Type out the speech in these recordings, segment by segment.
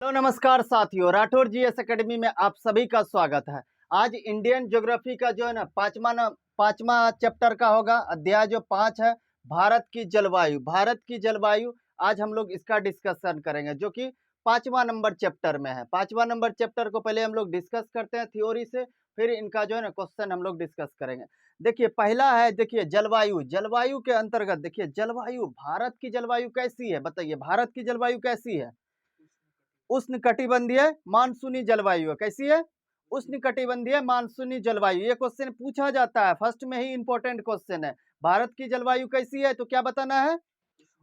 Hello नमस्कार साथियों, Rathore GS academy में आप सभी का स्वागत है। आज इंडियन ज्योग्राफी का जो है ना पांचवा चैप्टर का होगा। अध्याय जो 5 है, भारत की जलवायु। भारत की जलवायु आज हम लोग इसका डिस्कशन करेंगे, जो कि 5वां नंबर चैप्टर में है। 5वां नंबर चैप्टर को पहले हम लोग डिस्कस करते हैं थ्योरी से, फिर इनका जो है ना क्वेश्चन हम लोग डिस्कस करेंगे। देखिए पहला है, देखिए जलवायु। जलवायु के अंतर्गत देखिए जलवायु, भारत की जलवायु कैसी है बताइए। भारत की जलवायु कैसी है? उष्णकटिबंधीय मानसूनी जलवायु है। कैसी है? उष्णकटिबंधीय मानसूनी जलवायु। ये क्वेश्चन पूछा जाता है, फर्स्ट में ही इंपॉर्टेंट क्वेश्चन है। भारत की जलवायु कैसी है, तो क्या बताना है?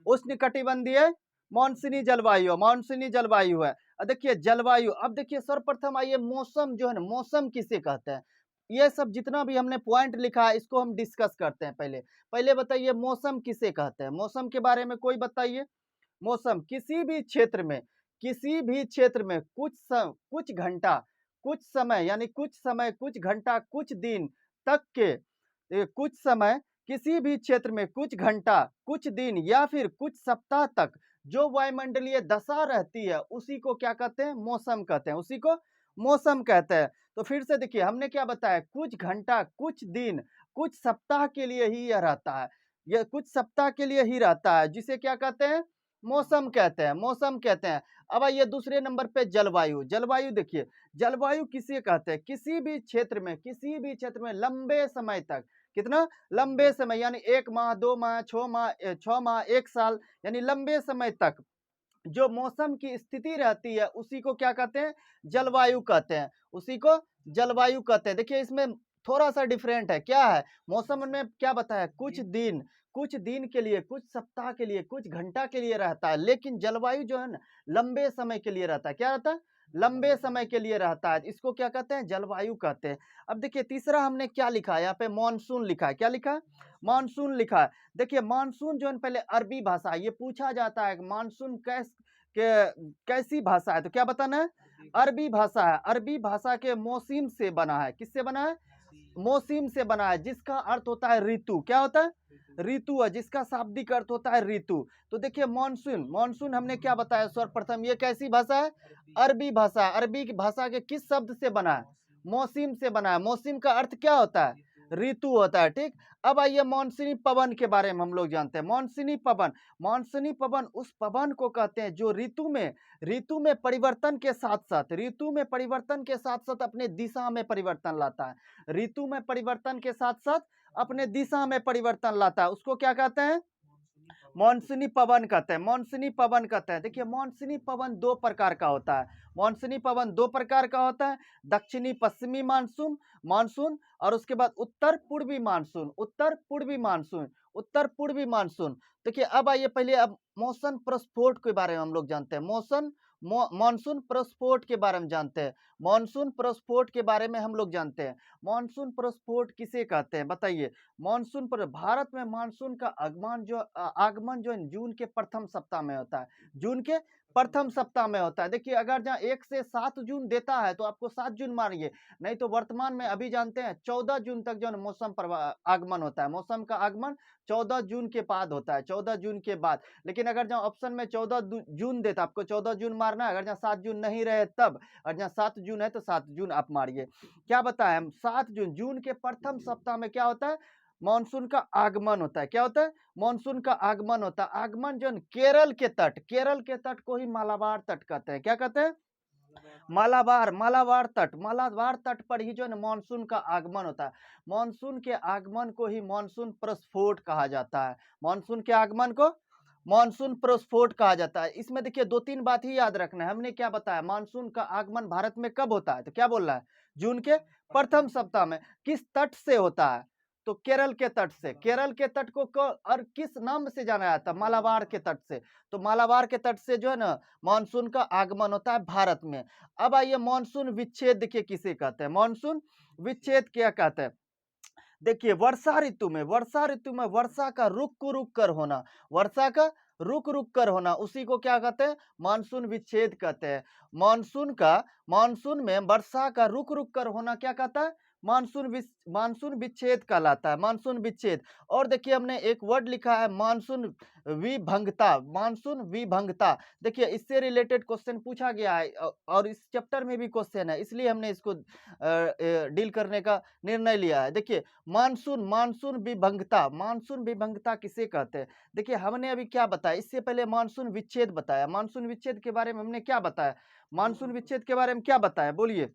उष्णकटिबंधीय मानसूनी जलवायु, मानसूनी जलवायु है। अब देखिए जलवायु, अब देखिए सर्वप्रथम आइए मौसम जो है ना, मौसम किसे कहते हैं? ये सब जितना भी हमने पॉइंट लिखा है इसको हम डिस्कस करते हैं। पहले पहले बताइए मौसम किसे कहते हैं? मौसम के बारे में कोई बताइए। मौसम किसी भी क्षेत्र में, किसी भी क्षेत्र में कुछ घंटा, कुछ समय, यानी कुछ समय, कुछ घंटा, कुछ दिन तक के कुछ समय, किसी भी क्षेत्र में कुछ घंटा, कुछ दिन या फिर कुछ सप्ताह तक जो वायुमंडलीय दशा रहती है उसी को क्या कहते हैं? मौसम कहते हैं। उसी को मौसम कहते हैं। तो फिर से देखिए हमने क्या बताया, कुछ घंटा, कुछ दिन, कुछ सप्ताह के लिए ही यह रहता है। यह कुछ सप्ताह के लिए ही रहता है, जिसे क्या कहते हैं? मौसम कहते हैं। मौसम कहते हैं। अब आइए दूसरे नंबर पे जलवायु। जलवायु देखिए, जलवायु किसे कहते हैं? किसी भी क्षेत्र में, किसी भी क्षेत्र में लंबे समय तक, कितना लंबे समय, यानी 1 माह, 2 माह, 6 माह, 1 साल, यानी लंबे समय तक जो मौसम की स्थिति रहती है उसी को क्या कहते हैं? जलवायु कहते हैं। उसी को जलवायु कहते हैं। देखिए इसमें थोड़ा सा डिफरेंट है। क्या है? मौसम में क्या बताया? कुछ दिन के लिए, कुछ सप्ताह के लिए, कुछ घंटा के लिए रहता है, लेकिन जलवायु जो है ना लंबे समय के लिए रहता है। क्या रहता है? लंबे समय के लिए रहता है। इसको क्या कहते हैं? जलवायु कहते हैं। अब देखिए तीसरा हमने क्या लिखा है? यहाँ पे मानसून लिखा है। क्या लिखा है? मानसून लिखा है। देखिए मानसून जो है पहले अरबी भाषा है। ये पूछा जाता है मानसून कैसी भाषा है, तो क्या बताना है? अरबी भाषा है। अरबी भाषा के मौसिम से बना है। किससे बना है? मौसिम से बना है, जिसका अर्थ होता है ऋतु। क्या होता है? ऋतु है, जिसका शाब्दिक अर्थ होता है ऋतु। तो देखिए मानसून, मानसून हमने क्या बताया सर्वप्रथम? ये कैसी भाषा है? अरबी भाषा। अरबी की भाषा के किस शब्द से बना है? मौसिम से बना है। मौसिम का अर्थ क्या होता है? ऋतु होता है। ठीक। अब आइए मानसूनी पवन के बारे में हम लोग जानते हैं। मानसूनी पवन, मानसूनी पवन उस पवन को कहते हैं जो ऋतु में परिवर्तन के साथ साथ, ऋतु में परिवर्तन के साथ साथ अपने दिशा में परिवर्तन लाता है। ऋतु में परिवर्तन के साथ साथ अपने दिशा में परिवर्तन लाता है। उसको क्या कहते हैं? मानसूनी पवन कहते हैं। मानसूनी पवन कहते हैं। देखिए मानसूनी पवन 2 प्रकार का होता है। मानसूनी पवन 2 प्रकार का होता है। दक्षिणी पश्चिमी मानसून, मानसून, और उसके बाद उत्तर पूर्वी मानसून। उत्तर पूर्वी मानसून, उत्तर पूर्वी मानसून। देखिए अब आइए पहले अब मौसम प्रस्फोट के बारे में हम लोग जानते हैं। मानसून प्रस्फोट के बारे में जानते हैं। मानसून प्रस्फोट के बारे में हम लोग जानते हैं। मानसून प्रस्फोट किसे कहते हैं बताइए? मानसून पर भारत में मानसून का आगमन जो है जून के प्रथम सप्ताह में होता है। जून के प्रथम सप्ताह में होता है। देखिए अगर जहाँ 1 से 7 जून देता है तो आपको 7 जून मानिए, नहीं तो वर्तमान में अभी जानते हैं 14 जून तक जो है मौसम पर आगमन होता है। मौसम का आगमन 14 जून के बाद होता है, 14 जून के बाद। लेकिन अगर जहाँ ऑप्शन में 14 जून देता, आपको 14 जून मारना है। अगर जहाँ 7 जून नहीं रहे तब, और जहाँ 7 जून है तो 7 जून आप मारिए। क्या बताया हम? 7 जून, जून के प्रथम सप्ताह में क्या होता है? मानसून का आगमन होता है। क्या होता है? मानसून का आगमन होता है। आगमन जो केरल के तट को ही मालाबार तट कहते हैं। क्या कहते हैं? मालाबार तट पर ही जो है मानसून का आगमन होता है। मानसून के आगमन को ही मानसून प्रस्फोट कहा जाता है। मानसून के आगमन को मानसून प्रस्फोट कहा जाता है। इसमें देखिए 2-3 बात ही याद रखना है। हमने क्या बताया? मानसून का आगमन भारत में कब होता है, तो क्या बोल रहा है? जून के प्रथम सप्ताह में। किस तट से होता है? तो केरल के तट से। केरल के तट को और किस नाम से जाना जाता है? मालाबार के तट से। तो मालाबार के तट से जो है ना मानसून का आगमन होता है भारत में। अब आइए मानसून विच्छेद देखिए किसे कहते हैं? मानसून विच्छेद क्या कहते हैं? देखिए वर्षा ऋतु में, वर्षा का रुक कर होना, वर्षा का रुक कर होना, उसी को क्या कहते हैं? मानसून विच्छेद कहते हैं। मानसून में वर्षा का रुक कर होना क्या कहता है? मानसून विच्छेद कहलाता है, मानसून विच्छेद। और देखिए हमने एक वर्ड लिखा है मानसून विभंगता, मानसून विभंगता। देखिए इससे रिलेटेड क्वेश्चन पूछा गया है और इस चैप्टर में भी क्वेश्चन है, इसलिए हमने इसको डील करने का निर्णय लिया है। देखिए मानसून विभंगता, मानसून विभंगता किसे कहते हैं? देखिए हमने अभी क्या बताया, इससे पहले मानसून विच्छेद बताया। मानसून विच्छेद के बारे में हमने क्या बताया? मानसून विच्छेद के बारे में क्या बताया, बोलिए?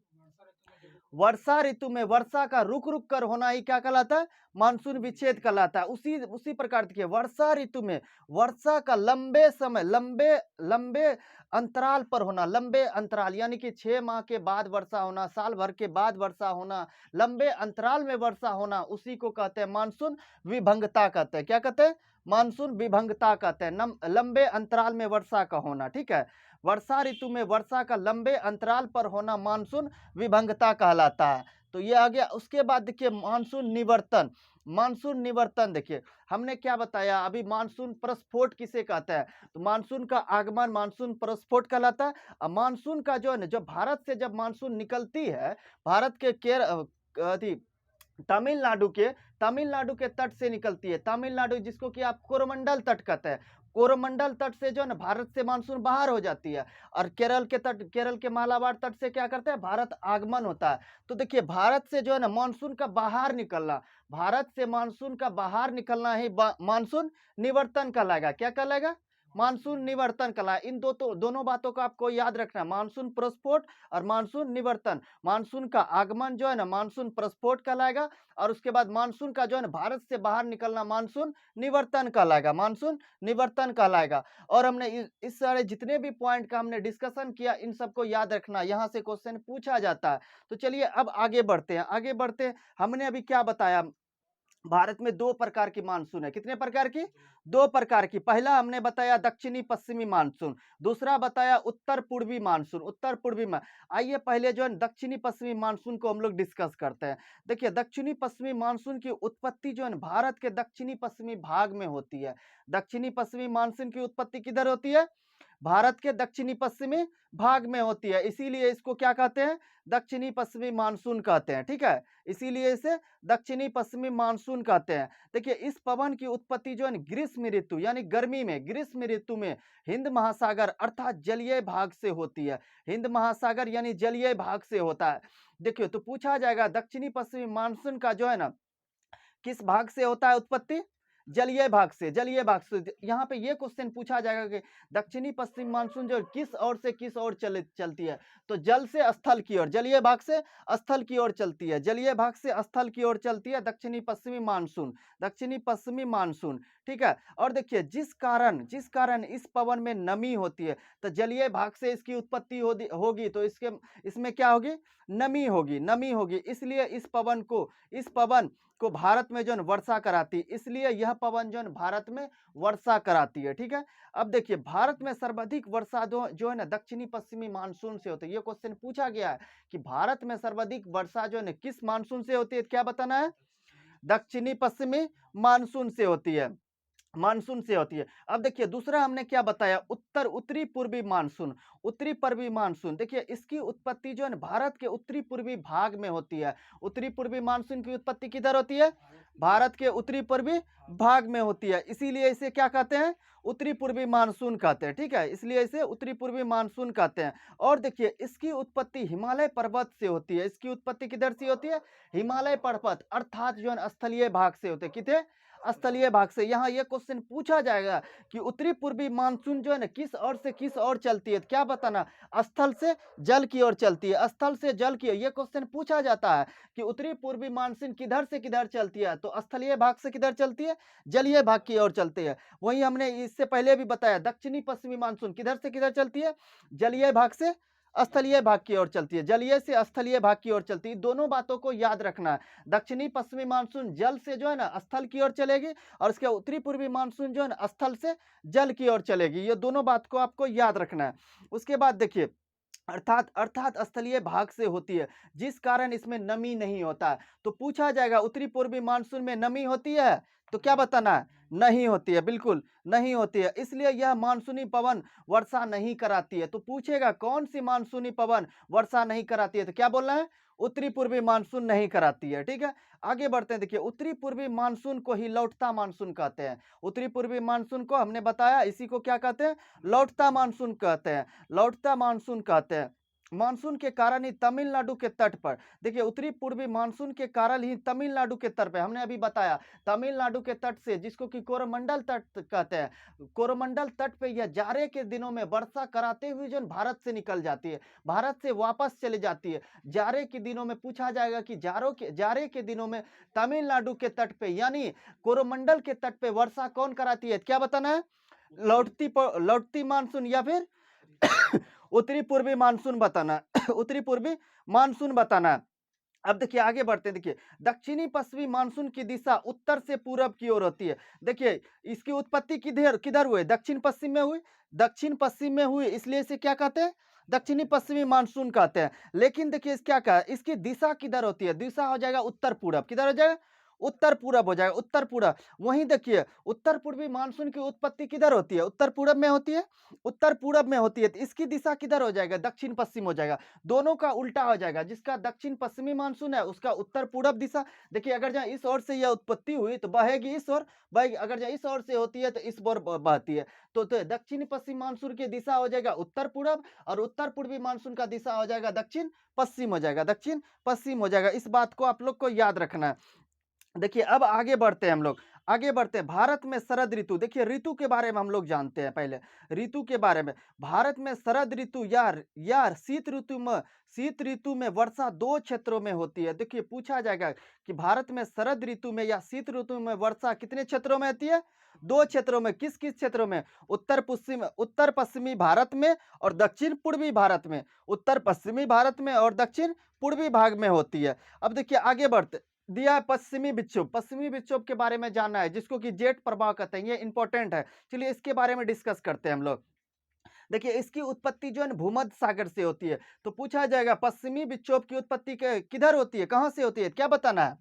वर्षा ऋतु में वर्षा का रुक रुक कर होना ही क्या कहलाता है? मानसून विच्छेद कहलाता है। उसी प्रकार देखिए वर्षा ऋतु में वर्षा का लंबे समय, लंबे लंबे अंतराल पर होना, लंबे अंतराल यानी कि 6 माह के बाद वर्षा होना, साल भर के बाद वर्षा होना, लंबे अंतराल में वर्षा होना, उसी को कहते हैं मानसून विभंगता कहते हैं। क्या कहते हैं? मानसून विभंगता कहते हैं, लंबे अंतराल में वर्षा का होना। ठीक है, वर्षा ऋतु में वर्षा का लंबे अंतराल पर होना मानसून विभंगता कहलाता है। तो ये आ गया। उसके बाद देखिए मानसून निवर्तन, मानसून निवर्तन। देखिए हमने क्या बताया अभी, मानसून प्रस्फोट किसे कहते हैं? तो मानसून का आगमन मानसून प्रस्फोट कहलाता है। और मानसून का जो है ना, जब भारत से जब मानसून निकलती है, भारत के तमिलनाडु के तट से निकलती है। तमिलनाडु जिसको कि आप कोरोमंडल तट कहते हैं, कोरोमंडल तट से जो है ना भारत से मानसून बाहर हो जाती है। और केरल के मालाबार तट से क्या करते हैं, भारत आगमन होता है। तो देखिए भारत से जो है ना मानसून का बाहर निकलना, भारत से मानसून का बाहर निकलना ही मानसून निवर्तन कहलाएगा। क्या कहलाएगा? मानसून निवर्तन कहलाए। इन दोनों बातों को आपको याद रखना है, मानसून प्रस्फोट और मानसून निवर्तन। मानसून का आगमन जो है ना मानसून प्रस्फोट कहलाएगा, और उसके बाद मानसून का जो है ना भारत से बाहर निकलना मानसून निवर्तन कहलाएगा, मानसून निवर्तन कहलाएगा। और हमने इस सारे जितने भी पॉइंट का हमने डिस्कशन किया, इन सबको याद रखना, यहाँ से क्वेश्चन पूछा जाता है। तो चलिए अब आगे बढ़ते हैं, आगे बढ़ते हैं। हमने अभी क्या बताया, भारत में 2 प्रकार की मानसून है। कितने प्रकार की? 2 प्रकार की। पहला हमने बताया दक्षिणी पश्चिमी मानसून, दूसरा बताया उत्तर पूर्वी मानसून। उत्तर पूर्वी में आइए पहले जो है दक्षिणी पश्चिमी मानसून को हम लोग डिस्कस करते हैं। देखिए दक्षिणी पश्चिमी मानसून की उत्पत्ति जो है भारत के दक्षिणी पश्चिमी भाग में होती है। दक्षिणी पश्चिमी मानसून की उत्पत्ति किधर होती है? भारत के दक्षिणी पश्चिमी भाग में होती है, इसीलिए इसको क्या कहते हैं? दक्षिणी पश्चिमी मानसून कहते हैं। ठीक है, इसीलिए इसे दक्षिणी पश्चिमी मानसून कहते हैं। देखिए इस पवन की उत्पत्ति जो है ग्रीष्म ऋतु यानी गर्मी में, ग्रीष्म ऋतु में हिंद महासागर अर्थात जलीय भाग से होती है। हिंद महासागर यानी जलीय भाग से होता है। देखिए तो पूछा जाएगा दक्षिणी पश्चिमी मानसून का जो है ना किस भाग से होता है उत्पत्ति? जलीय भाग से, जलीय भाग से। यहाँ पे ये क्वेश्चन पूछा जाएगा कि दक्षिणी पश्चिम मानसून जो किस ओर से किस ओर चलती है? तो जल से स्थल की ओर, जलीय भाग से स्थल की ओर चलती है, जलीय भाग से स्थल की ओर चलती है दक्षिणी पश्चिमी मानसून, दक्षिणी पश्चिमी मानसून। ठीक है, और देखिए जिस कारण इस पवन में नमी होती है, तो जलीय भाग से इसकी उत्पत्ति होगी, तो इसमें क्या होगी? नमी होगी, नमी होगी। इसलिए इस पवन को भारत में जो है वर्षा कराती, इसलिए यह पवन जो है भारत में वर्षा कराती है। ठीक है, अब देखिए भारत में सर्वाधिक वर्षा जो है ना दक्षिणी पश्चिमी मानसून से होती है। ये क्वेश्चन पूछा गया है कि भारत में सर्वाधिक वर्षा जो है ना किस मानसून से होती है? क्या बताना है? दक्षिणी पश्चिमी मानसून से होती है, मानसून से होती है। अब देखिए दूसरा हमने क्या बताया, उत्तरी पूर्वी मानसून, उत्तरी पूर्वी मानसून। देखिए इसकी उत्पत्ति जो है भारत के उत्तरी पूर्वी भाग में होती है। उत्तरी पूर्वी मानसून की उत्पत्ति किधर होती है? भारत के उत्तरी पूर्वी भाग में होती है, इसीलिए इसे क्या कहते हैं? उत्तरी पूर्वी मानसून कहते हैं। ठीक है, इसलिए इसे उत्तरी पूर्वी मानसून कहते हैं। और देखिए इसकी उत्पत्ति हिमालय पर्वत से होती है। इसकी उत्पत्ति किधर से होती है? हिमालय पर्वत अर्थात जो है स्थलीय भाग से होते हैं। कितने? स्थलीय भाग से। यहाँ ये क्वेश्चन पूछा जाएगा कि उत्तरी पूर्वी मानसून जो है ना किस ओर से किस ओर चलती है? क्या बताना? स्थल से जल की ओर चलती है, स्थल से जल की ओर। ये क्वेश्चन पूछा जाता है कि उत्तरी पूर्वी मानसून किधर से किधर चलती है? तो स्थलीय भाग से किधर चलती है? जलीय भाग की ओर चलती है। वहीं हमने इससे पहले भी बताया दक्षिणी पश्चिमी मानसून किधर से किधर चलती है? जलीय भाग से स्थलीय भाग की ओर चलती है, जलीय से स्थलीय भाग की ओर चलती है। दोनों बातों को याद रखना है। दक्षिणी पश्चिमी मानसून जल से जो है ना स्थल की ओर चलेगी, और इसके उत्तरी पूर्वी मानसून जो है ना स्थल से जल की ओर चलेगी। ये दोनों बात को आपको याद रखना है। उसके बाद देखिए अर्थात स्थलीय भाग से होती है, जिस कारण इसमें नमी नहीं होता है। तो पूछा जाएगा उत्तरी पूर्वी मानसून में नमी होती है? तो क्या बताना है? नहीं होती है, बिल्कुल नहीं होती है। इसलिए यह मानसूनी पवन वर्षा नहीं कराती है। तो पूछेगा कौन सी मानसूनी पवन वर्षा नहीं कराती है, तो क्या बोलना है? उत्तरी पूर्वी मानसून नहीं कराती है। ठीक है, आगे बढ़ते हैं। देखिए, उत्तरी पूर्वी मानसून को ही लौटता मानसून कहते हैं। उत्तरी पूर्वी मानसून को हमने बताया, इसी को क्या कहते हैं? लौटता मानसून कहते हैं। लौटता मानसून कहते हैं। मानसून के कारण ही तमिलनाडु के तट पर, देखिए उत्तरी पूर्वी मानसून के कारण ही तमिलनाडु के तट पे, हमने अभी बताया तमिलनाडु के तट से, जिसको कि कोरोमंडल तट कहते हैं, कोरोमंडल तट पे यह जाड़े के दिनों में वर्षा कराते हुए जो भारत से निकल जाती है, भारत से वापस चली जाती है। जाड़े के दिनों में पूछा जाएगा कि जाड़े के दिनों में तमिलनाडु के तट पे यानी कोरोमंडल के तट पे वर्षा कौन कराती है? क्या बताना है? लौटती मानसून या फिर उत्तरी पूर्वी मानसून बताना है। उत्तरी पूर्वी मानसून बताना है। अब देखिए आगे बढ़ते हैं। देखिए, दक्षिणी पश्चिमी मानसून की दिशा उत्तर से पूरब की ओर होती है। देखिए, इसकी उत्पत्ति किधर किधर हुई? दक्षिण पश्चिम में हुई। दक्षिण पश्चिम में हुई, इसलिए इसे क्या कहते हैं? दक्षिणी पश्चिमी मानसून कहते हैं। लेकिन देखिए क्या कहा, इसकी दिशा किधर होती है? दिशा हो जाएगा उत्तर पूरब। किधर हो जाएगा? उत्तर पूरब हो जाएगा, उत्तर पूरब। वहीं देखिए, उत्तर पूर्वी मानसून की उत्पत्ति किधर होती है? उत्तर पूरब में होती है। उत्तर पूरब में होती है, तो इसकी दिशा किधर हो जाएगा? दक्षिण पश्चिम हो जाएगा। दोनों का उल्टा हो जाएगा। जिसका दक्षिण पश्चिमी मानसून है उसका उत्तर पूरब दिशा। देखिए, अगर जहाँ इस ओर से यह उत्पत्ति हुई तो बहेगी इस ओर, बहेगी। अगर जहाँ इस ओर से होती है तो इस ओर बहती है। तो दक्षिण पश्चिम मानसून की दिशा हो जाएगा उत्तर पूरब, और उत्तर पूर्वी मानसून का दिशा हो जाएगा दक्षिण पश्चिम हो जाएगा, दक्षिण पश्चिम हो जाएगा। इस बात को आप लोग को याद रखना है। देखिए, अब आगे बढ़ते हैं हम लोग, आगे बढ़ते हैं। भारत में शरद ऋतु, देखिए ऋतु के बारे में हम लोग जानते हैं। पहले ऋतु के बारे में, भारत में शरद ऋतु या शीत ऋतु में वर्षा दो क्षेत्रों में होती है। देखिए, पूछा जाएगा कि भारत में शरद ऋतु में या शीत ऋतु में वर्षा कितने क्षेत्रों में होती है? दो क्षेत्रों में। किस किस क्षेत्रों में? उत्तर पश्चिमी भारत में और दक्षिण पूर्वी भारत में। उत्तर पश्चिमी भारत में और दक्षिण पूर्वी भाग में होती है। अब देखिए आगे बढ़ते, दिया है पश्चिमी विक्षोभ। पश्चिमी विक्षोभ के बारे में जानना है, जिसको कि जेट प्रभाव कहते हैं, ये इंपॉर्टेंट है। चलिए इसके बारे में डिस्कस करते हैं हम लोग। देखिए, इसकी उत्पत्ति जो है भूमध्य सागर से होती है। तो पूछा जाएगा पश्चिमी विक्षोभ की उत्पत्ति किधर होती है, कहां से होती है? क्या बताना है?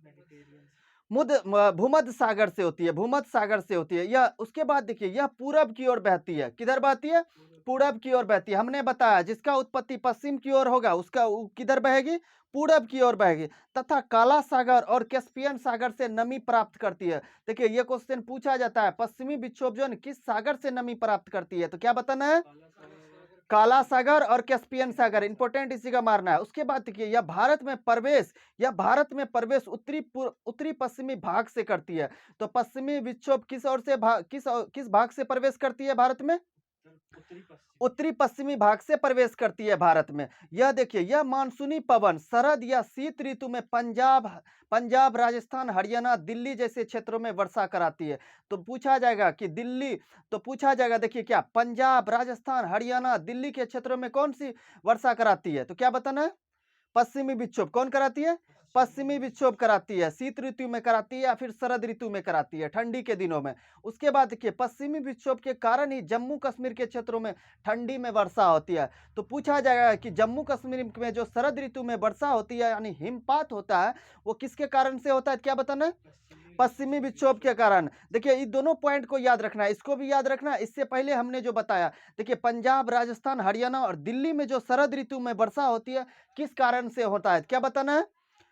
भूमध्य सागर से होती है, भूमध्य सागर से होती है। यह उसके बाद देखिए, यह पूरब की ओर बहती है। किधर बहती है? पूरब की ओर बहती है। हमने बताया जिसका उत्पत्ति पश्चिम की ओर होगा उसका किधर बहेगी? पूरब की ओर बहेगी। तथा काला सागर और कैस्पियन सागर से नमी प्राप्त करती है। देखिए, यह क्वेश्चन पूछा जाता है, पश्चिमी विक्षोभ जो है किस सागर से नमी प्राप्त करती है? तो क्या बताना है? काला सागर और कैस्पियन सागर, इंपॉर्टेंट इसी का मारना है। उसके बाद देखिए, यह भारत में प्रवेश उत्तरी पश्चिमी भाग से करती है। तो पश्चिमी विक्षोभ किस ओर से किस भाग से प्रवेश करती है भारत में? उत्तरी पश्चिमी भाग से प्रवेश करती है भारत में। यह देखिए, यह मानसूनी पवन शरद या शीत ऋतु में पंजाब, राजस्थान, हरियाणा, दिल्ली जैसे क्षेत्रों में वर्षा कराती है। तो पूछा जाएगा कि देखिए क्या पंजाब, राजस्थान, हरियाणा, दिल्ली के क्षेत्रों में कौन सी वर्षा कराती है? तो क्या बताना है? पश्चिमी विक्षोभ। कौन कराती है? पश्चिमी विक्षोभ कराती है। शीत ऋतु में कराती है या फिर शरद ऋतु में कराती है, ठंडी के दिनों में। उसके बाद देखिए, पश्चिमी विक्षोभ के कारण ही जम्मू कश्मीर के क्षेत्रों में ठंडी में वर्षा होती है। तो पूछा जाएगा कि जम्मू कश्मीर में जो शरद ऋतु में वर्षा होती है यानी हिमपात होता है, वो किसके कारण से होता है? क्या बताना है? पश्चिमी विक्षोभ के कारण। देखिए, इन दोनों पॉइंट को याद रखना है, इसको भी याद रखना है। इससे पहले हमने जो बताया, देखिए पंजाब, राजस्थान, हरियाणा और दिल्ली में जो शरद ऋतु में वर्षा होती है किस कारण से होता है? क्या बताना है?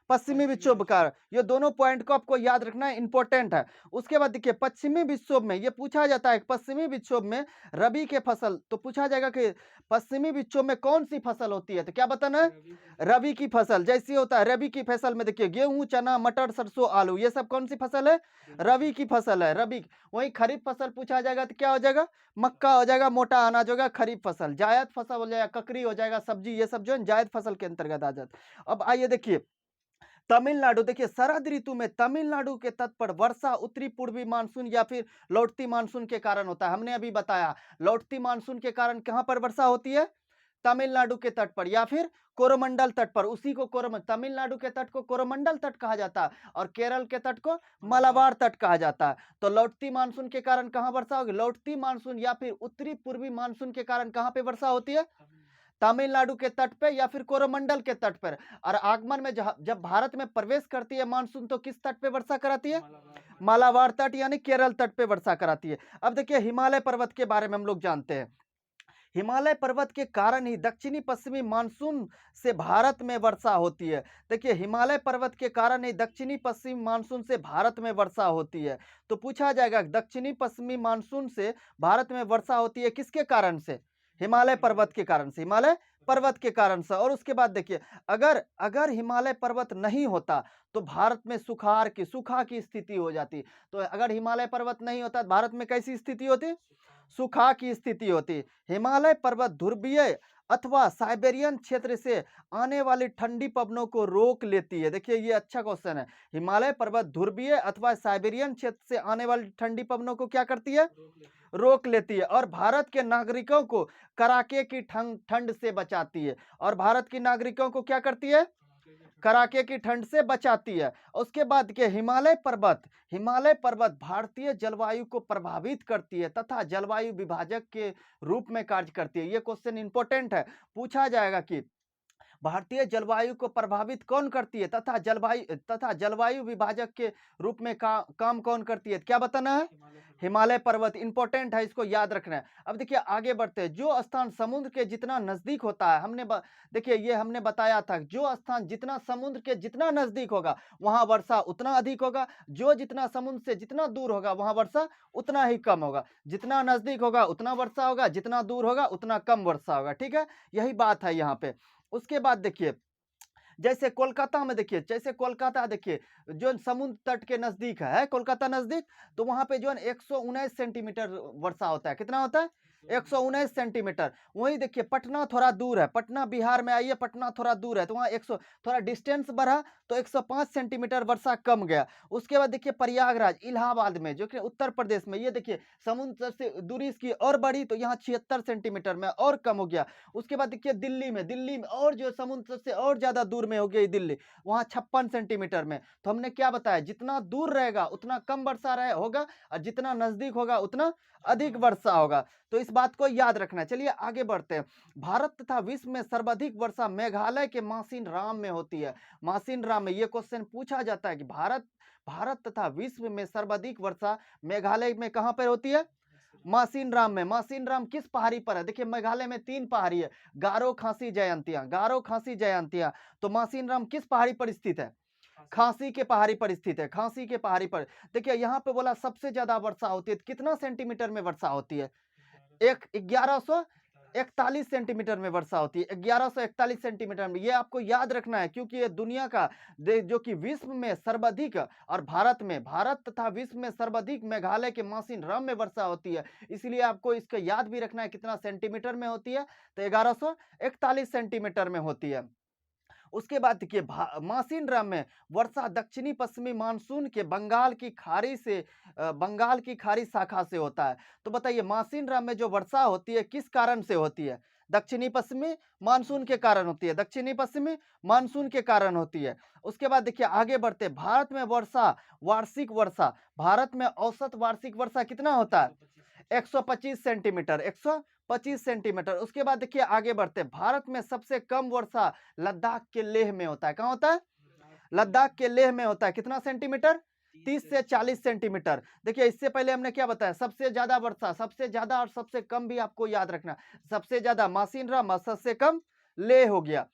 पश्चिमी विक्षोभ कारण। ये दोनों पॉइंट को आपको याद रखना है, इंपॉर्टेंट है। उसके बाद देखिए, पश्चिमी विक्षोभ में ये पूछा जाता है, पश्चिमी विक्षोभ में रबी के फसल। तो पूछा जाएगा कि पश्चिमी विक्षोभ में कौन सी फसल होती है? तो क्या बताना है? रबी की फसल। जैसी होता है रबी की फसल में, देखिए गेहूं, चना, मटर, सरसों, आलू, ये सब कौन सी फसल है? रबी की फसल है, रबी। वही खरीफ फसल पूछा जाएगा तो क्या हो जाएगा? मक्का हो जाएगा, मोटा अनाज होगा, खरीफ फसल। जायद फसल हो जाएगा, ककड़ी हो जाएगा, सब्जी, ये सब जो है जायद फसल के अंतर्गत आ जाता है। अब आइए देखिए, तमिलनाडु, देखिए शरद ऋतु में तमिलनाडु के तट पर वर्षा उत्तरी पूर्वी मानसून या फिर लौटती मानसून के कारण होता है। हमने अभी बताया, लौटती मानसून के कारण कहां पर वर्षा होती है? तमिलनाडु के तट पर या फिर कोरोमंडल तट पर। उसी को तमिलनाडु के तट को कोरोमंडल तट कहा जाता है और केरल के तट को मलाबार तट कहा जाता है। तो लौटती मानसून के कारण कहां वर्षा होगी? लौटती मानसून या फिर उत्तरी पूर्वी मानसून के कारण कहां पे वर्षा होती है? तमिलनाडु के तट पे या फिर कोरोमंडल के तट पर। और आगमन में जब भारत में प्रवेश करती है मानसून, तो किस तट पे वर्षा कराती है? मालाबार तट यानी केरल तट पे वर्षा कराती है। अब देखिए हिमालय पर्वत के बारे में हम लोग जानते हैं। हिमालय पर्वत के कारण ही दक्षिणी पश्चिमी मानसून से भारत में वर्षा होती है। देखिए हिमालय पर्वत के कारण ही दक्षिणी पश्चिमी मानसून से भारत में वर्षा होती है। तो पूछा जाएगा दक्षिणी पश्चिमी मानसून से भारत में वर्षा होती है किसके कारण से? हिमालय पर्वत के कारण से, हिमालय पर्वत के कारण से। और उसके बाद देखिए अगर अगर हिमालय पर्वत नहीं होता तो भारत में सूखा की स्थिति हो जाती। तो अगर हिमालय पर्वत नहीं होता तो भारत में कैसी स्थिति होती? सूखा की स्थिति होती। हिमालय पर्वत ध्रुवीय अथवा साइबेरियन क्षेत्र से आने वाली ठंडी पवनों को रोक लेती है। देखिए ये अच्छा क्वेश्चन है। हिमालय पर्वत ध्रुवीय अथवा साइबेरियन क्षेत्र से आने वाली ठंडी पवनों को क्या करती है? रोक लेती है। और भारत के नागरिकों को कड़ाके की ठंड से बचाती है। और भारत के नागरिकों को क्या करती है? कड़ाके की ठंड से बचाती है। उसके बाद के हिमालय पर्वत भारतीय जलवायु को प्रभावित करती है तथा जलवायु विभाजक के रूप में कार्य करती है। ये क्वेश्चन इंपॉर्टेंट है, पूछा जाएगा कि भारतीय जलवायु को प्रभावित कौन करती है तथा जलवायु विभाजक के रूप में काम कौन करती है? क्या बताना है? हिमालय पर्वत इंपॉर्टेंट है, इसको याद रखना है। अब देखिए आगे बढ़ते हैं। जो स्थान समुद्र के जितना नजदीक होता है, देखिए ये हमने बताया था, जो स्थान जितना समुद्र के जितना नजदीक होगा वहां वर्षा उतना अधिक होगा, जो जितना समुद्र से जितना दूर होगा वहां वर्षा उतना ही कम होगा। जितना नजदीक होगा उतना वर्षा होगा, जितना दूर होगा उतना कम वर्षा होगा। ठीक है, यही बात है यहाँ पे। उसके बाद देखिए जैसे कोलकाता में देखिए, जैसे कोलकाता देखिए जो समुद्र तट के नजदीक है कोलकाता नजदीक, तो वहां पे जो है 119 सेंटीमीटर वर्षा होता है। कितना होता है? 119 सेंटीमीटर। वहीं देखिए पटना थोड़ा दूर है, पटना बिहार में आइए, पटना थोड़ा दूर है तो वहाँ 100 थोड़ा डिस्टेंस बढ़ा तो 105 सेंटीमीटर वर्षा कम गया। उसके बाद देखिए प्रयागराज इलाहाबाद में जो कि उत्तर प्रदेश में, ये देखिए समुद्र से दूरी इसकी और बढ़ी तो यहाँ 76 सेंटीमीटर में और कम हो गया। उसके बाद देखिए दिल्ली में और जो समुद्र से और ज्यादा दूर में हो गई दिल्ली, वहाँ 56 सेंटीमीटर में। तो हमने क्या बताया, जितना दूर रहेगा उतना कम वर्षा होगा और जितना नजदीक होगा उतना अधिक वर्षा होगा। तो इस बात को याद रखना है। चलिए आगे बढ़ते हैं। भारत तथा विश्व में सर्वाधिक वर्षा मेघालय के मासिन राम में होती है। मासिन राम में ये क्वेश्चन पूछा जाता है कि भारत तथा विश्व में सर्वाधिक वर्षा मेघालय में कहां पर होती है? मासिन राम में। मासिन राम किस पहाड़ी पर है? देखिए मेघालय में 3 पहाड़ी है, गारो खासी जयंतिया। तो मासिन राम किस पहाड़ी पर स्थित है? खांसी के पहाड़ी पर स्थित है, खांसी के पहाड़ी पर। देखिए यहाँ पे बोला सबसे ज्यादा वर्षा होती है, कितना सेंटीमीटर में वर्षा होती है? 1141 सेंटीमीटर में वर्षा होती है, 1141 सेंटीमीटर में। ये आपको याद रखना है क्योंकि ये दुनिया का जो कि विश्व में सर्वाधिक और भारत तथा विश्व में सर्वाधिक मेघालय के मासिन राम में वर्षा होती है। इसलिए आपको इसका याद भी रखना है कितना सेंटीमीटर में होती है, तो 1141 सेंटीमीटर में होती है। उसके बाद देखिए मासिन राम में वर्षा दक्षिणी पश्चिमी मानसून के बंगाल की खाड़ी शाखा से होता है। तो बताइए मासिन राम में जो वर्षा होती है किस कारण से होती है? दक्षिणी पश्चिमी मानसून के कारण होती है, दक्षिणी पश्चिमी मानसून के कारण होती है। उसके बाद देखिए आगे बढ़ते, भारत में भारत में औसत वार्षिक वर्षा कितना होता है? 125 सेंटीमीटर, 125 सेंटीमीटर। उसके बाद देखिए आगे बढ़ते, भारत में सबसे कम वर्षा लद्दाख के लेह में होता है। कहाँ होता है? लद्दाख के लेह में होता है। कितना सेंटीमीटर? 30 से 40 सेंटीमीटर। देखिए इससे पहले हमने क्या बताया, सबसे ज्यादा वर्षा, सबसे ज्यादा और सबसे कम भी आपको याद रखना। सबसे ज्यादा मासिन राम, सबसे कम लेह हो गया।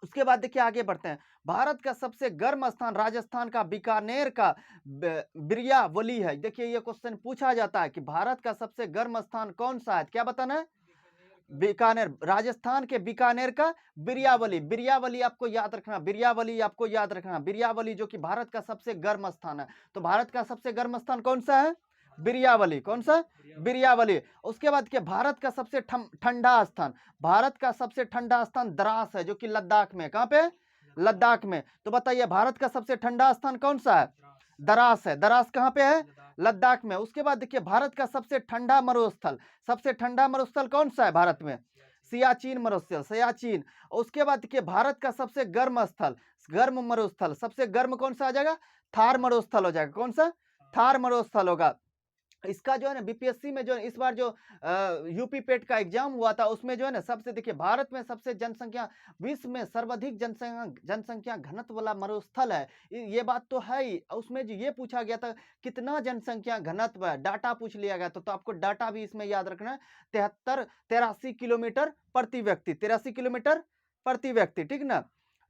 उसके बाद देखिए आगे बढ़ते हैं, भारत का सबसे गर्म स्थान राजस्थान का बीकानेर का बिरियावली है। देखिए ये क्वेश्चन पूछा जाता है कि भारत का सबसे गर्म स्थान कौन सा है? क्या बताना है? बीकानेर, राजस्थान के बीकानेर का बिरियावली आपको याद रखना, बिरियावली जो कि भारत का सबसे गर्म स्थान है। तो भारत का सबसे गर्म स्थान कौन सा है? बिरियावली। कौन सा? बिरियावली। उसके बाद के भारत का सबसे ठंडा स्थान, भारत का सबसे ठंडा स्थान द्रास है जो कि लद्दाख में। कहां पे? लद्दाख में। तो बताइए भारत का सबसे ठंडा स्थान कौन सा है? द्रास है। द्रास कहां पे है? लद्दाख में। उसके बाद देखिए भारत का सबसे ठंडा मरुस्थल कौन सा है भारत में? सियाचिन मरुस्थल, सियाचिन। उसके बाद देखिए भारत का सबसे गर्म मरुस्थल, सबसे गर्म कौन सा आ जाएगा? थार मरुस्थल हो जाएगा। कौन सा? थार मरुस्थल होगा। इसका जो है ना बीपीएससी में जो इस बार जो यूपी पेट का एग्जाम हुआ था उसमें जो है ना सबसे देखिए भारत में सबसे जनसंख्या विश्व में सर्वाधिक जनसंख्या घनत्व वाला मरुस्थल है। ये बात तो है ही। उसमें जो ये पूछा गया था कितना जनसंख्या घनत्व है, डाटा पूछ लिया गया था, तो आपको डाटा भी इसमें याद रखना है। 83 किलोमीटर प्रति व्यक्ति, 83 किलोमीटर प्रति व्यक्ति, ठीक ना।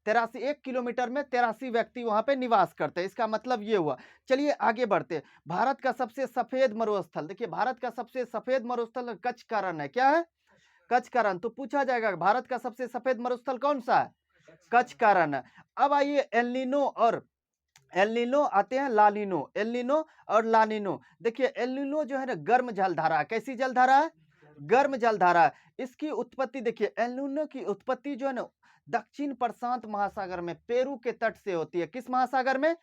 83 1 किलोमीटर में 83 व्यक्ति वहां पे निवास करते हैं, इसका मतलब ये हुआ। चलिए आगे बढ़ते। भारत का सबसे सफेद मरुस्थल, देखिए भारत का सबसे सफेद मरुस्थल कच्छ का रण है। क्या है? कच्छ का रण। तो पूछा जाएगा भारत का सबसे सफेद मरुस्थल कौन सा है? कच्छ का रण है। अब आइए एल नीनो आते हैं, लानिनो। एल नीनो और लानिनो। देखिए एल नीनो जो है ना गर्म जलधारा है। कैसी जलधारा है? गर्म जलधारा है। इसकी उत्पत्ति देखिए, एल नीनो की उत्पत्ति जो है ना दक्षिण प्रशांत महासागर में पेरू के तट से होती है। किस महासागर में?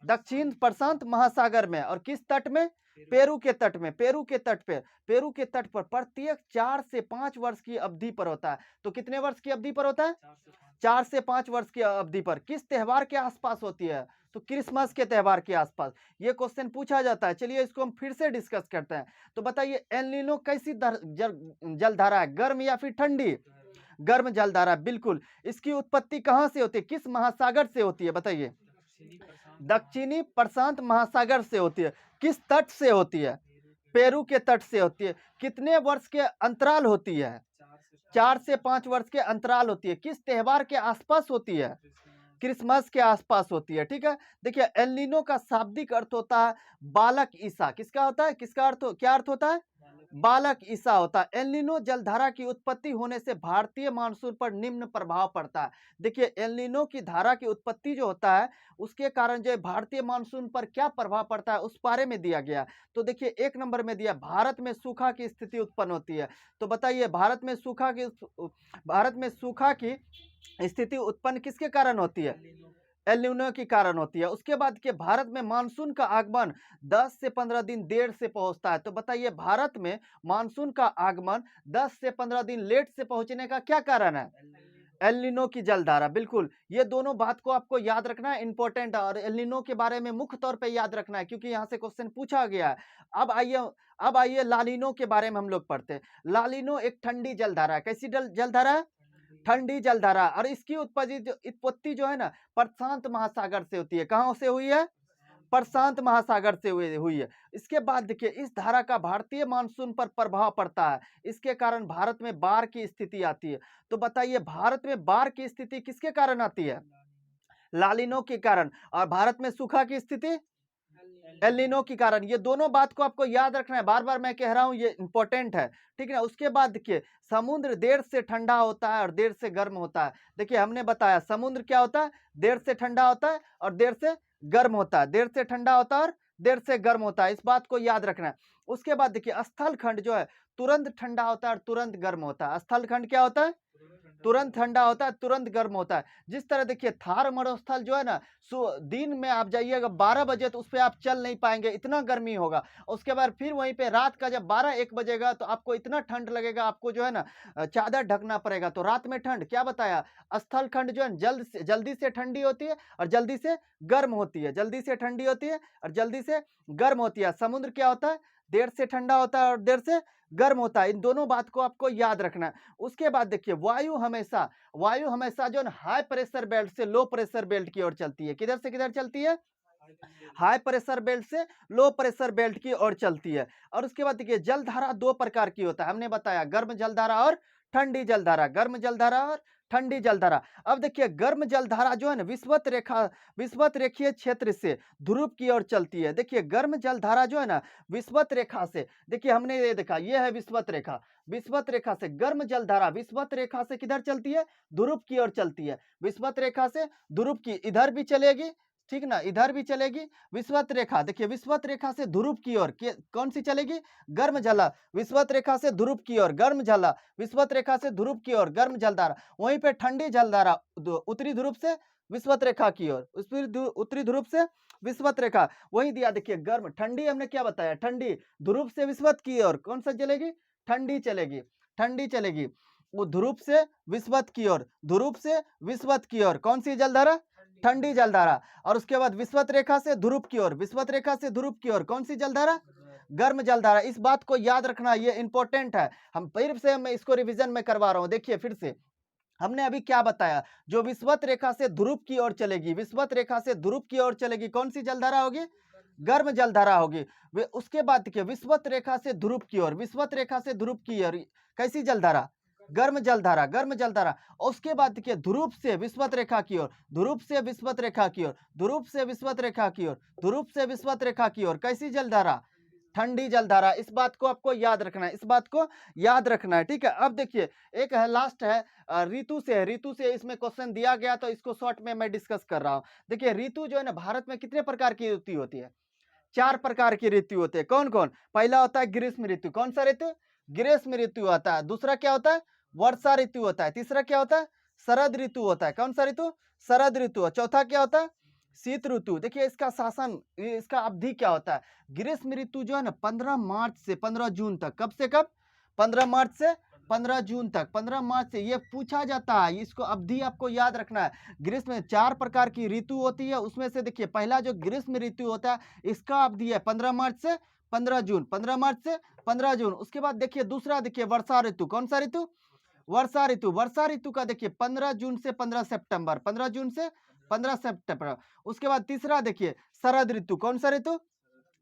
दक्षिण प्रशांत महासागर में। और किस तट में? पेरू के तट में। पेरू के तट पर प्रत्येक 4 से 5 वर्ष की अवधि पर होता है। तो कितने वर्ष की अवधि पर होता है? 4 से 5 वर्ष की अवधि पर। किस त्योहार के आसपास होती है? तो क्रिसमस के त्योहार के आसपास। ये क्वेश्चन पूछा जाता है। चलिए इसको हम फिर से डिस्कस करते हैं। तो बताइए एल नीनो कैसी जलधारा है, गर्म या फिर ठंडी? गर्म जलधारा, बिल्कुल। इसकी उत्पत्ति कहां से होती है, किस महासागर से होती है बताइए? दक्षिणी प्रशांत महासागर से होती है। किस तट से होती है? पेरू के तट से होती है। कितने वर्ष के अंतराल होती है? 4 से 5 वर्ष के अंतराल होती है। किस त्योहार के आसपास होती है? क्रिसमस के आसपास होती है, ठीक है। देखिए एल नीनो का शाब्दिक अर्थ होता है बालक ईसा। किसका होता है? किसका अर्थ क्या अर्थ होता है? बालक ईसा होता है। एल नीनो जलधारा की उत्पत्ति होने से भारतीय मानसून पर निम्न प्रभाव पड़ता है। देखिए एल नीनो की धारा की उत्पत्ति जो होता है उसके कारण जो है भारतीय मानसून पर क्या प्रभाव पड़ता है उस बारे में दिया गया। तो देखिए 1 नंबर में दिया भारत में सूखा की स्थिति उत्पन्न होती है। तो बताइए भारत में सूखा की स्थिति उत्पन्न किसके कारण होती है? एल नीनो के कारण होती है। उसके बाद के भारत में मानसून का आगमन 10 से 15 दिन देर से पहुंचता है। तो बताइए भारत में मानसून का आगमन 10 से 15 दिन लेट से पहुंचने का क्या कारण है? एल नीनो की जलधारा, बिल्कुल। ये दोनों बात को आपको याद रखना है, इंपॉर्टेंट। और एल नीनो के बारे में मुख्य तौर पे याद रखना है क्योंकि यहाँ से क्वेश्चन पूछा गया है। अब आइए लानिनो के बारे में हम लोग पढ़ते हैं। लानिनो एक ठंडी जलधारा है। कैसी जलधारा है? ठंडी जलधारा। और इसकी उत्पत्ति जो है ना प्रशांत महासागर से होती है। कहां से हुई है? प्रशांत महासागर से हुई है। इसके बाद देखिए इस धारा का भारतीय मानसून पर प्रभाव पड़ता है। इसके कारण भारत में बाढ़ की स्थिति आती है। तो बताइए भारत में बाढ़ की स्थिति किसके कारण आती है? लालिनो के कारण। और भारत में सूखा की स्थिति एल नीनो के कारण। ये दोनों बात को आपको याद रखना है, बार बार मैं कह रहा हूं, ये इंपॉर्टेंट है, ठीक है। उसके बाद देखिए समुद्र देर से ठंडा होता है और देर से गर्म होता है। देखिए हमने बताया समुद्र क्या होता है? देर से ठंडा होता है और देर से गर्म होता है। देर से ठंडा होता है और देर से गर्म होता है, इस बात को याद रखना है। उसके बाद देखिए स्थल खंड जो है तुरंत ठंडा होता है और तुरंत गर्म होता है। स्थल खंड क्या होता है? तुरंत ठंडा होता है, तुरंत गर्म होता है। जिस तरह देखिए थार मरुस्थल जो है ना दिन में आप जाइएगा 12 बजे तो उस पर आप चल नहीं पाएंगे, इतना गर्मी होगा। उसके बाद फिर वहीं पे रात का जब 12-1 बजेगा तो आपको इतना ठंड लगेगा, आपको जो है ना चादर ढकना पड़ेगा। तो रात में ठंड क्या बताया? स्थल खंड जो है जल्दी से ठंडी होती है और जल्दी से गर्म होती है। जल्दी से ठंडी होती है और जल्दी से गर्म होती है। समुद्र क्या होता है? देर से ठंडा होता है और देर से गर्म होता है। इन दोनों बात को आपको याद रखना है। उसके बाद देखिए वायु हमेशा जो है हाई प्रेशर बेल्ट से लो प्रेशर बेल्ट की ओर चलती है। किधर से किधर चलती है? हाई प्रेशर बेल्ट से लो प्रेशर बेल्ट की ओर चलती है। और उसके बाद देखिए जलधारा 2 प्रकार की होता है। हमने बताया गर्म जलधारा और ठंडी जलधारा। गर्म जलधारा और ठंडी जलधारा। अब देखिए गर्म जलधारा जो है ना विषुवत रेखीय क्षेत्र से ध्रुव की ओर चलती है। देखिए गर्म जलधारा जो है ना विषुवत रेखा से, देखिए हमने ये देखा, ये है विषुवत रेखा। विषुवत रेखा से गर्म जलधारा विषुवत रेखा से किधर चलती है? ध्रुव की ओर चलती है। विषुवत रेखा से ध्रुव की, इधर भी चलेगी, ठीक ना, इधर भी चलेगी। विषुवत रेखा देखिए विषुवत रेखा से ध्रुव की ओर कौन सी चलेगी? गर्म जला। विषुवत रेखा से ध्रुव की ओर गर्म जला। विषुवत रेखा से ध्रुव की ओर गर्म जलधारा। वहीं पे ठंडी जलधारा उत्तरी ध्रुव से विषुवत रेखा की ओर, उत्तरी ध्रुव से विषुवत रेखा। वही दिया देखिए गर्म ठंडी, हमने क्या बताया? ठंडी ध्रुव से विषुवत की ओर कौन सा चलेगी? ठंडी चलेगी, ठंडी चलेगी। वो ध्रुव से विषुवत की ओर, ध्रुव से विषुवत की ओर कौन सी जलधारा? ठंडी जलधारा। और उसके बाद विषुवत रेखा से ध्रुव की ओर, विषुवत रेखा से ध्रुव की ओर कौन सी जलधारा? गर्म जलधारा, इस बात को याद रखना, ये इंपॉर्टेंट है। हम फिर से मैं इसको रिवीजन में करवा रहा हूँ। देखिए फिर से हमने अभी क्या बताया, जो विषुवत रेखा से ध्रुव की ओर चलेगी, विषुवत रेखा से ध्रुव की ओर चलेगी, कौन सी जलधारा होगी? गर्म जलधारा होगी। उसके बाद देखिए विषुवत रेखा से ध्रुव की ओर, विषुवत रेखा से ध्रुव की ओर कैसी जलधारा? गर्म जलधारा, गर्म जलधारा। और उसके बाद देखिए ध्रुव से विषुवत रेखा की ओर, ध्रुव से विषुवत रेखा की ओर, ध्रुव से विषुवत रेखा की ओर, ध्रुव से विषुवत रेखा की ओर, कैसी जलधारा? ठंडी जलधारा। इस बात को आपको याद रखना है, इस बात को याद रखना है, ठीक है। अब देखिए एक है, लास्ट है ऋतु से, ऋतु से इसमें क्वेश्चन दिया गया तो इसको शॉर्ट में मैं डिस्कस कर रहा हूँ। देखिए ऋतु जो है ना, भारत में कितने प्रकार की ऋतु होती है? 4 प्रकार की ऋतु होती है। कौन-कौन? पहला होता है ग्रीष्म ऋतु। कौन सा ऋतु? ग्रीष्म ऋतु आता है। दूसरा क्या होता है? वर्षा ऋतु होता है। तीसरा क्या होता है? शरद ऋतु होता है। कौन सा ऋतु? शरद ऋतु। चौथा क्या होता है? शीत ऋतु। देखिए इसका शासन, इसका अवधि क्या होता है? ग्रीष्म ऋतु जो है ना 15 मार्च से 15 जून तक। कब से कब? 15 मार्च से 15 जून तक। 15 मार्च से ये पूछा जाता है, इसको अवधि आपको याद रखना है। ग्रीष्म में 4 प्रकार की ऋतु होती है, उसमें से देखिए पहला जो ग्रीष्म ऋतु होता है, इसका अवधि है 15 मार्च से 15 जून, 15 मार्च से 15 जून। उसके बाद देखिए दूसरा, देखिए वर्षा ऋतु। कौन सा ऋतु? वर्षा ऋतु। वर्षा ऋतु का देखिए 15 जून से 15 सितंबर, 15 जून से 15 सितंबर। उसके बाद तीसरा देखिए शरद ऋतु। कौन सा ऋतु?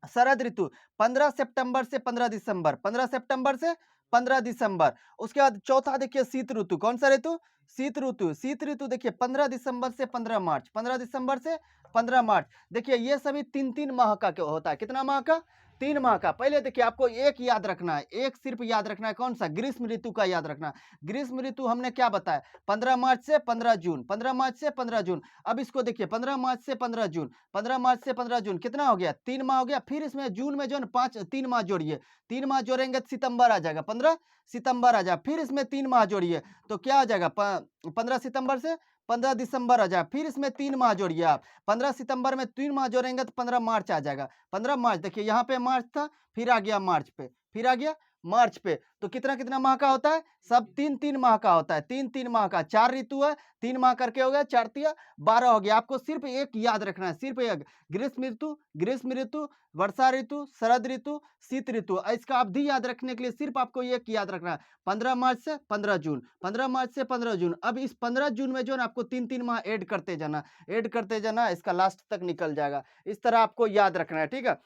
शरद ऋतु। 15 सितंबर से 15 दिसंबर, 15 सितंबर से 15 दिसंबर। उसके बाद चौथा देखिए शीत ऋतु। कौन सा ऋतु? शीत ऋतु। शीत ऋतु देखिए 15 दिसंबर से 15 मार्च, 15 दिसंबर से 15 मार्च। देखिए ये सभी 3-3 माह का क्या होता है? कितना माह का? 3 माह का। पहले देखिए आपको एक याद रखना है, एक सिर्फ याद रखना है, कौन सा? ग्रीष्म ऋतु का याद रखना है। ग्रीष्म ऋतु हमने क्या बताया? 15 मार्च से 15 जून, 15 मार्च से 15 जून। अब इसको देखिए 15 मार्च से 15 जून, 15 मार्च से 15 जून कितना हो गया? 3 माह हो गया। फिर इसमें जून में जो है ना 3 माह जोड़िए, 3 माह जोड़ेंगे तो सितंबर आ जाएगा, 15 सितंबर आ जाएगा। फिर इसमें 3 माह जोड़िए तो क्या आ जाएगा? 15 सितंबर से 15 दिसंबर आ जाएगा। फिर इसमें 3 माह जोड़िए आप, 15 सितंबर में 3 माह जोड़ेंगे तो 15 मार्च आ जाएगा। 15 मार्च, देखिए यहाँ पे मार्च था, फिर आ गया मार्च पे, फिर आ गया मार्च पे। तो कितना-कितना माह का होता है? सब 3-3 माह का होता है, 3-3 माह का। 4 ऋतु है, 3 माह करके हो गया, 4 तिया 12 हो गया। आपको सिर्फ एक याद रखना है, सिर्फ एक। ग्रीष्म ऋतु, ग्रीष्म ऋतु, वर्षा ऋतु, शरद ऋतु, शीत ऋतु। इसका अवधि याद रखने के लिए सिर्फ आपको एक याद रखना है, 15 मार्च से 15 जून, 15 मार्च से 15 जून। अब इस 15 जून में जो है ना आपको 3-3 माह ऐड करते जाना, ऐड करते जाना, इसका लास्ट तक निकल जाएगा। इस तरह आपको याद रखना है, ठीक है।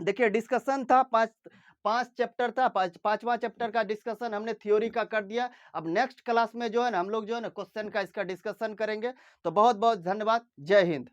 देखिए डिस्कशन था, 5 चैप्टर था, 5वां चैप्टर का डिस्कशन हमने थ्योरी का कर दिया। अब नेक्स्ट क्लास में जो है ना हम लोग जो है ना क्वेश्चन का इसका डिस्कशन करेंगे। तो बहुत बहुत धन्यवाद। जय हिंद।